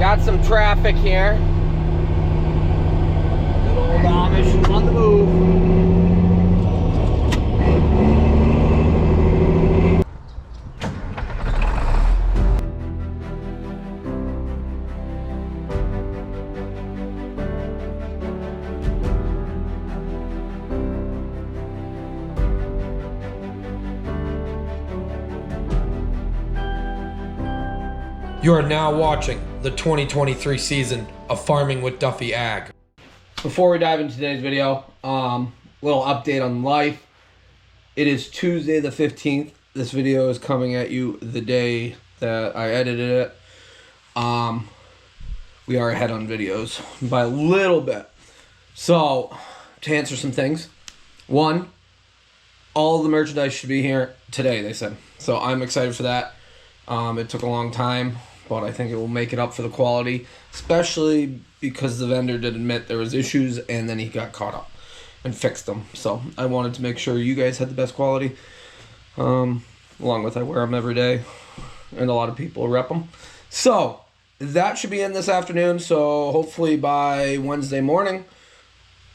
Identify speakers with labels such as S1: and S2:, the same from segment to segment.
S1: Got some traffic here. Good old Amish on the move.
S2: You are now watching the 2023 season of Farming with Duffy Ag.
S1: Before we dive into today's video, little update on life. It is Tuesday the 15th. This video is coming at you the day that I edited it. We are ahead on videos by a little bit. So, to answer some things. One, all the merchandise should be here today, they said. So I'm excited for that. It took a long time, but I think it will make it up for the quality, especially because the vendor did admit there was issues and then he got caught up and fixed them. So I wanted to make sure you guys had the best quality, along with I wear them every day and a lot of people rep them. So that should be in this afternoon. So hopefully by Wednesday morning,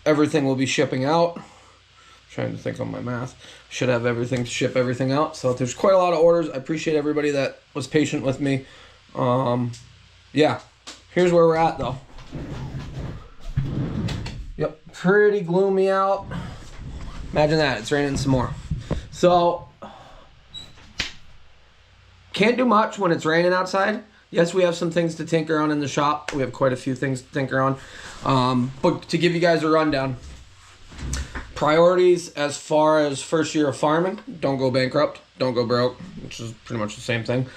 S1: everything will be shipping out. Trying to think on my math. Should have everything to ship everything out. So there's quite a lot of orders. I appreciate everybody that was patient with me. Yeah, here's where we're at though. Yep, pretty gloomy out. Imagine that, it's raining some more. So, can't do much when it's raining outside. Yes, we have some things to tinker on in the shop. We have quite a few things to tinker on. But to give you guys a rundown, priorities as far as first year of farming: don't go bankrupt, don't go broke, which is pretty much the same thing,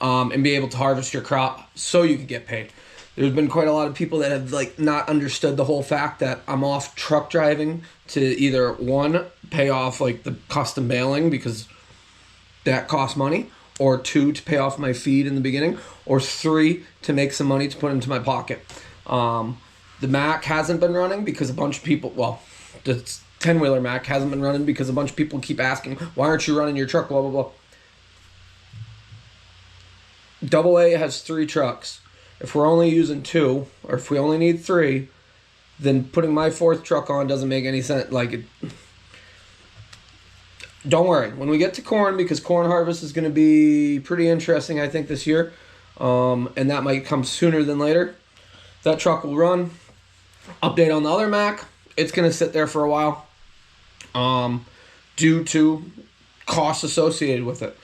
S1: and be able to harvest your crop so you can get paid. There's been quite a lot of people that have not understood the whole fact that I'm off truck driving to either one, pay off the custom baling because that costs money, or two, to pay off my feed in the beginning, or three, to make some money to put into my pocket. The Mac hasn't been running because a bunch of people, the 10-wheeler Mac hasn't been running because a bunch of people keep asking, why aren't you running your truck, blah, blah, blah. AA has 3 trucks. If we're only using 2, or if we only need 3, then putting my 4th truck on doesn't make any sense. Don't worry. When we get to corn, because corn harvest is going to be pretty interesting, I think, this year, and that might come sooner than later, that truck will run. Update on the other Mac, it's going to sit there for a while, due to costs associated with it.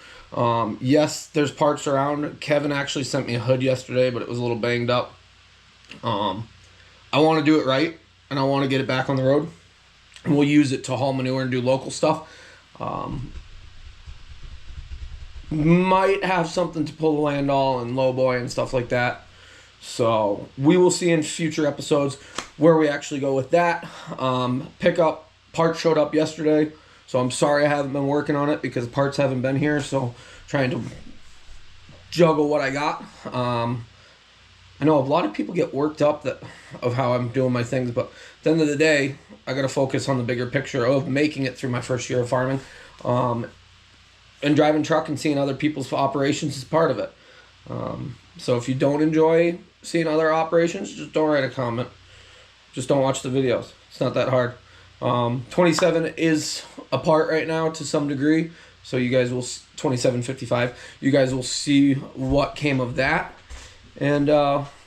S1: Yes, there's parts around. Kevin actually sent me a hood yesterday, but it was a little banged up. I want to do it right, and I want to get it back on the road. And we'll use it to haul manure and do local stuff. Might have something to pull the Landall and Lowboy and stuff like that. So we will see in future episodes where we actually go with that. Pickup parts showed up yesterday. So I'm sorry I haven't been working on it because parts haven't been here. So trying to juggle what I got. I know a lot of people get worked up of how I'm doing my things, but at the end of the day, I got to focus on the bigger picture of making it through my first year of farming. And driving truck and seeing other people's operations is part of it. So if you don't enjoy seeing other operations, just don't write a comment. Just don't watch the videos. It's not that hard. 27 is apart right now to some degree, so you guys will 2755. You guys will see what came of that. And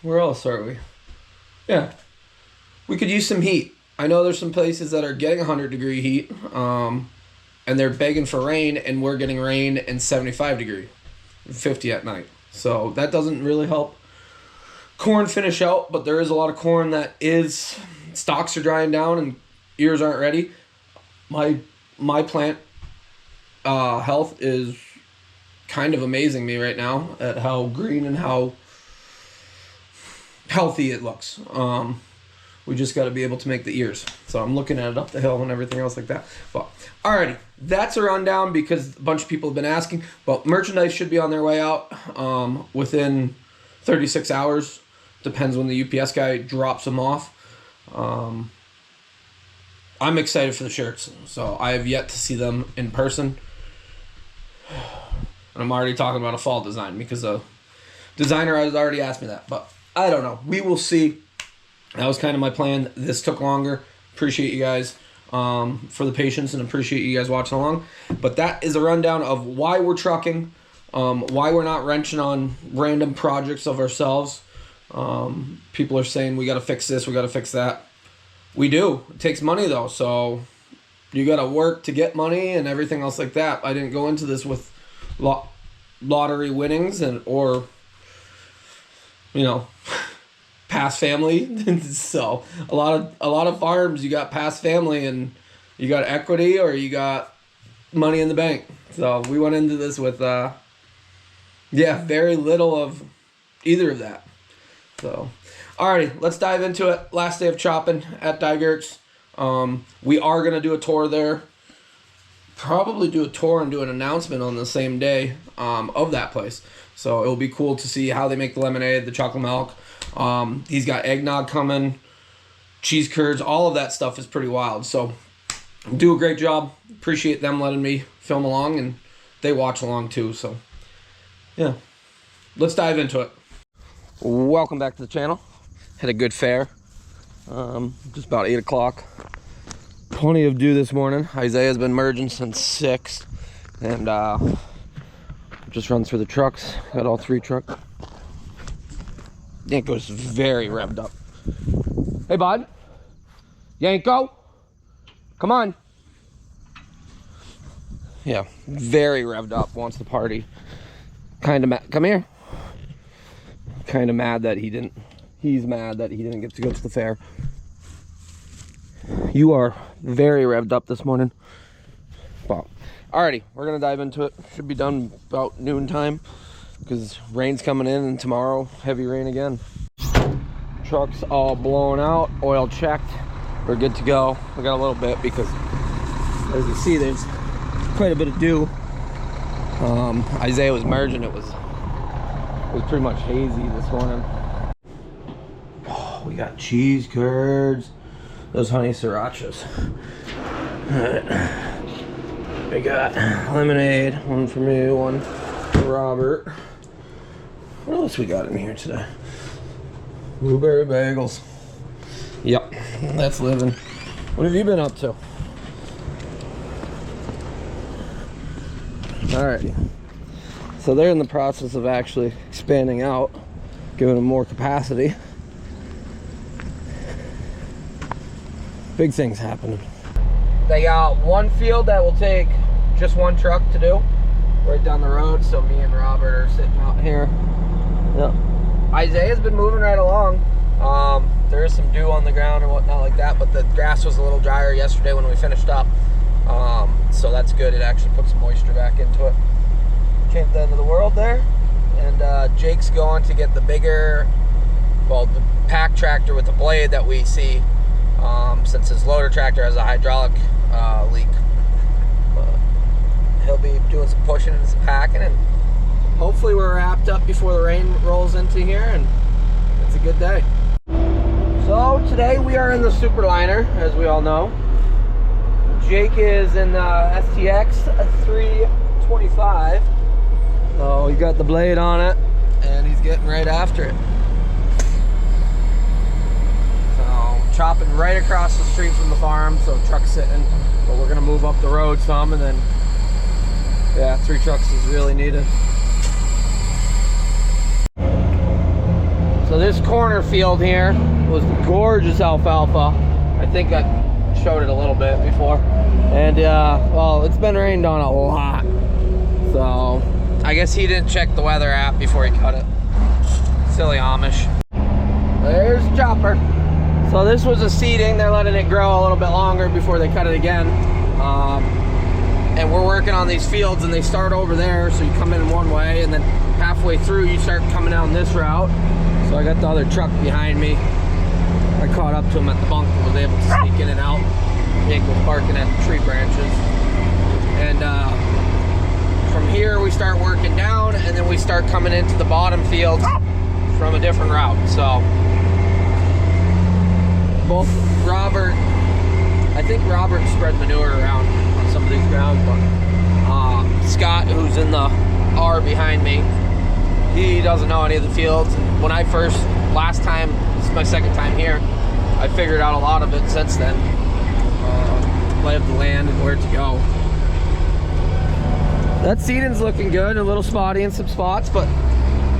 S1: where else are we? Yeah, we could use some heat. I know there's some places that are getting 100-degree heat, and they're begging for rain, and we're getting rain and 75 degree, 50 at night. So that doesn't really help corn finish out, but there is a lot of corn that is, stalks are drying down and ears aren't ready. My plant health is kind of amazing me right now at how green and how healthy it looks. We just got to be able to make the ears. So I'm looking at it up the hill and everything else like that. But alrighty, that's a rundown because a bunch of people have been asking. But merchandise should be on their way out within 36 hours. Depends when the UPS guy drops them off. I'm excited for the shirts. So I have yet to see them in person. And I'm already talking about a fall design because the designer has already asked me that. But I don't know. We will see. That was kind of my plan. This took longer. Appreciate you guys for the patience and appreciate you guys watching along. But that is a rundown of why we're trucking, why we're not wrenching on random projects of ourselves. People are saying we got to fix this, we got to fix that. We do. It takes money though, so you got to work to get money and everything else like that. I didn't go into this with lottery winnings or past family. So a lot of farms, you got past family and you got equity or you got money in the bank. So we went into this with very little of either of that. So alrighty, let's dive into it. Last day of chopping at Dygert's. We are gonna do a tour there. Probably do a tour and do an announcement on the same day of that place. So it'll be cool to see how they make the lemonade, the chocolate milk. He's got eggnog coming, cheese curds, all of that stuff is pretty wild. So do a great job. Appreciate them letting me film along, and they watch along too. So yeah, let's dive into it. Welcome back to the channel. Had a good fare. Just about 8 o'clock. Plenty of dew this morning. Isaiah's been merging since 6, and just run through the trucks. Got all 3 trucks. Yanko's very revved up. Hey, bud. Yanko, come on. Yeah, very revved up. Wants to party. Kind of mad. Come here. Kind of mad that he didn't. He's mad that he didn't get to go to the fair. You are very revved up this morning. Well, alrighty, we're gonna dive into it. Should be done about noontime because rain's coming in, and tomorrow heavy rain again. Truck's all blown out, oil checked. We're good to go. We got a little bit because, as you see, there's quite a bit of dew. Isaiah was merging. It was pretty much hazy this morning. Oh, we got cheese curds. Those honey srirachas. Alright. We got lemonade, one for me, one for Robert. What else we got in here today? Blueberry bagels. Yep, that's living. What have you been up to? Alrighty. So they're in the process of actually expanding out, giving them more capacity. Big things happening. They got one field that will take just one truck to do, right down the road. So me and Robert are sitting out here. Yep. Isaiah's been moving right along. There is some dew on the ground and whatnot like that, but the grass was a little drier yesterday when we finished up. So that's good. It actually put some moisture back into it. Came to the end of the world there. And Jake's going to get the bigger, the pack tractor with the blade that we see. Since his loader tractor has a hydraulic leak. But he'll be doing some pushing and some packing, and hopefully we're wrapped up before the rain rolls into here, and it's a good day. So today we are in the Superliner, as we all know. Jake is in the STX 325. So he got the blade on it, and he's getting right after it. Chopping right across the street from the farm, so truck's sitting, but we're gonna move up the road some, and then 3 trucks is really needed. So this corner field here was gorgeous alfalfa. I think I showed it a little bit before, and well, it's been rained on a lot, so I guess he didn't check the weather app before he cut it. Silly Amish. There's Chopper. So this was a seeding. They're letting it grow a little bit longer before they cut it again. And we're working on these fields, and they start over there, so you come in one way, and then halfway through you start coming down this route. So I got the other truck behind me. I caught up to him at the bunk and was able to sneak in and out. Jake was barking at the tree branches. And from here we start working down, and then we start coming into the bottom fields from a different route. So both Robert, I think Robert spread manure around on some of these grounds, but Scott, who's in the R behind me, he doesn't know any of the fields. And when I first last time, this is my second time here. I figured out a lot of it since then. Lay of the land and where to go. That seeding's looking good, a little spotty in some spots, but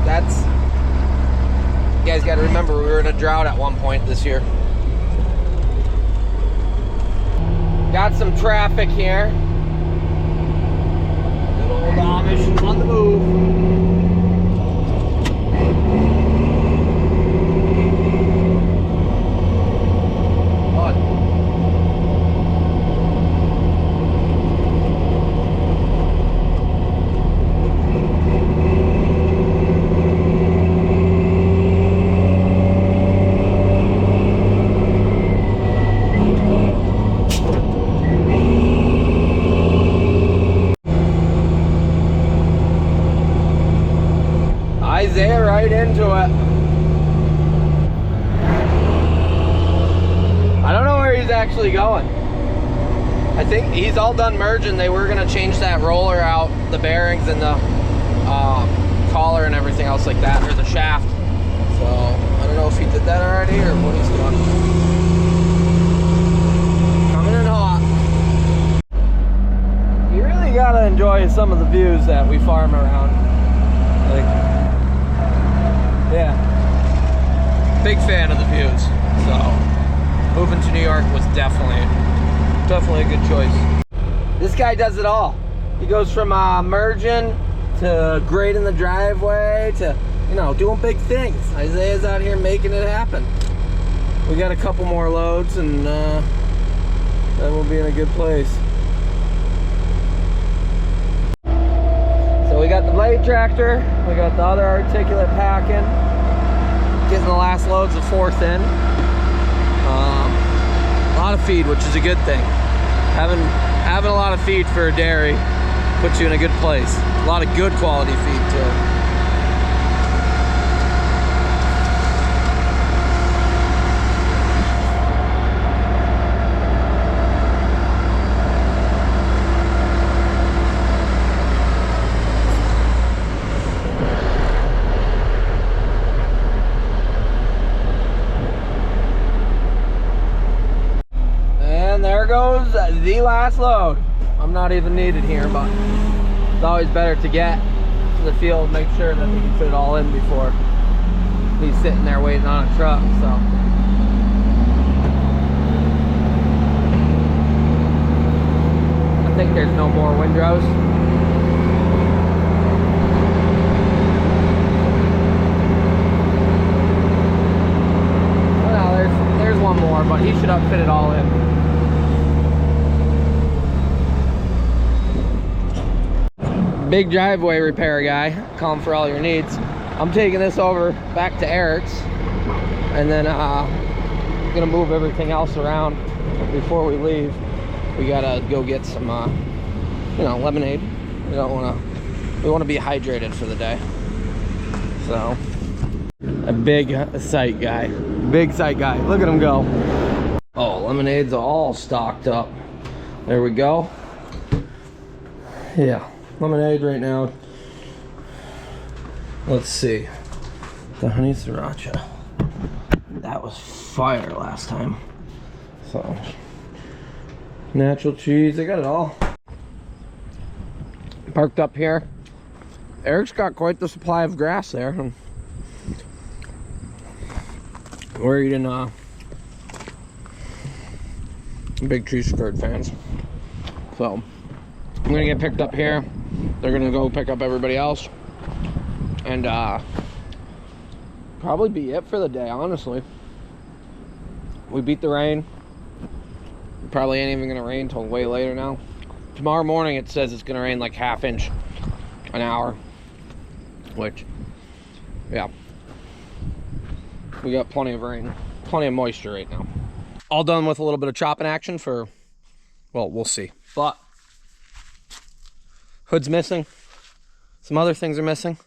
S1: that's, you guys got to remember we were in a drought at one point this year. Got some traffic here. Good old Amish on the move. Isaiah right into it. I don't know where he's actually going. I think he's all done merging. They were gonna change that roller out, the bearings and the collar and everything else like that, or the shaft. So I don't know if he did that already or what he's doing. Coming in hot. You really gotta enjoy some of the views that we farm around. Like, yeah, big fan of the views. So moving to New York was definitely a good choice. This guy does it all. He goes from merging to grading the driveway to, you know, doing big things. Isaiah's out here making it happen. We got a couple more loads and then we'll be in a good place. So we got the blade tractor, we got the other articulate packing, getting the last loads of 4th in. A lot of feed, which is a good thing. Having a lot of feed for a dairy puts you in a good place. A lot of good quality feed too. Goes the last load. I'm not even needed here, but it's always better to get to the field, make sure that we can fit it all in before he's sitting there waiting on a truck. So I think there's no more windrows. Well, there's one more, but he should fit it all in. Big driveway repair guy, call him for all your needs. I'm taking this over back to Eric's, and then gonna move everything else around before we leave. We gotta go get some you know, lemonade. We want to be hydrated for the day. So a big site guy, look at him go. Oh, lemonade's all stocked up. There we go. Yeah, lemonade right now. Let's see. The honey sriracha. That was fire last time. So, natural cheese, they got it all. Parked up here. Eric's got quite the supply of grass there. We're eating big cheese curd fans. So, I'm gonna get picked up here. They're gonna go pick up everybody else. And probably be it for the day, honestly. We beat the rain. Probably ain't even gonna rain till way later now. Tomorrow morning it says it's gonna rain like ½ inch an hour, which, yeah, we got plenty of rain, plenty of moisture right now. All done with a little bit of chopping action for, well, we'll see. But hood's missing, some other things are missing,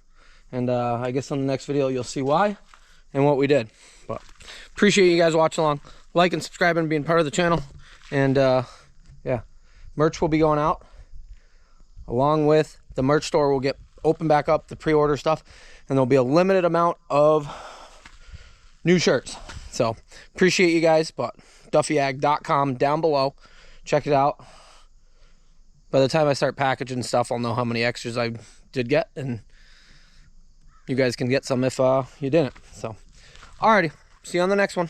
S1: and I guess on the next video you'll see why and what we did. But appreciate you guys watching along, like and subscribing and being part of the channel. And yeah, merch will be going out along with the merch store. Will get open back up, the pre-order stuff, and there'll be a limited amount of new shirts. So appreciate you guys, but duffyag.com down below. Check it out. By the time I start packaging stuff, I'll know how many extras I did get, and you guys can get some if you didn't. So, alrighty. See you on the next one.